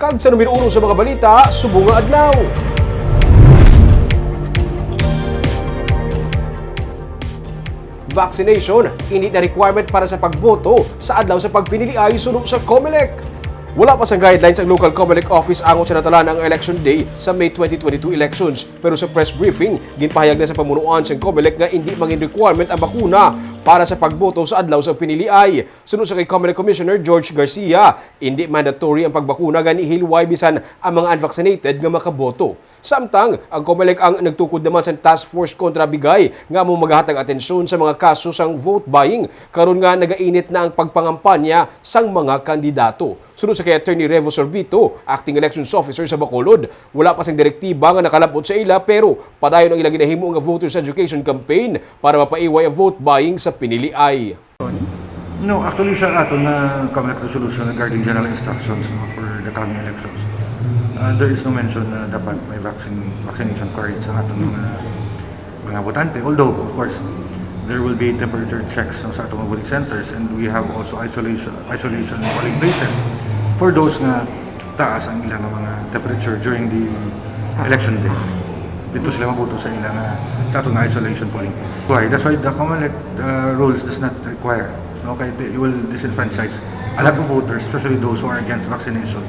Kag sa numero 1 sa mga balita, subong nga adlaw. Vaccination, hindi na requirement para sa pagboto sa adlaw sa pagpinili ay sulod sa COMELEC. Wala pa sa guidelines ang local COMELEC office angon sa natalan ang election day sa May 2022 elections. Pero sa press briefing, ginpahayag na sa pamunuan sa COMELEC nga hindi maging requirement ang bakuna para sa pagboto sa adlaw sa piniliay. Sunod sa kay COMELEC Commissioner George Garcia, hindi mandatory ang pagbakuna gani hilway bisan ang mga unvaccinated nga makaboto. Samtang, ang COMELEC ang nagtukod naman sa task force kontra bigay nga mo maghatag atensyon sa mga kaso sang vote buying karon nga nagainit na ang pagpangampanya sang mga kandidato. Sunod sa kay Attorney Revo Sorbito, acting elections officer sa Bacolod, wala pa sang direktiba nga nakalapot sa ila pero padayon ang ilang ginahimo nga voters education campaign para mapaiway ang vote buying sa piniliay. No, actually sa ato na COMELEC resolution regarding general instructions for the coming elections. There is no mention na dapat may vaccination cards sa ating mga botante. Although, of course, there will be temperature checks sa atong mga voting centers and we have also isolation polling places for those nga taas ang ilang mga temperature during the election day. Dito sila mabuto sa ilang sa atong isolation polling place. Why? That's why the COMELEC rules does not require. Okay, you will disenfranchise a lot of voters, especially those who are against vaccination.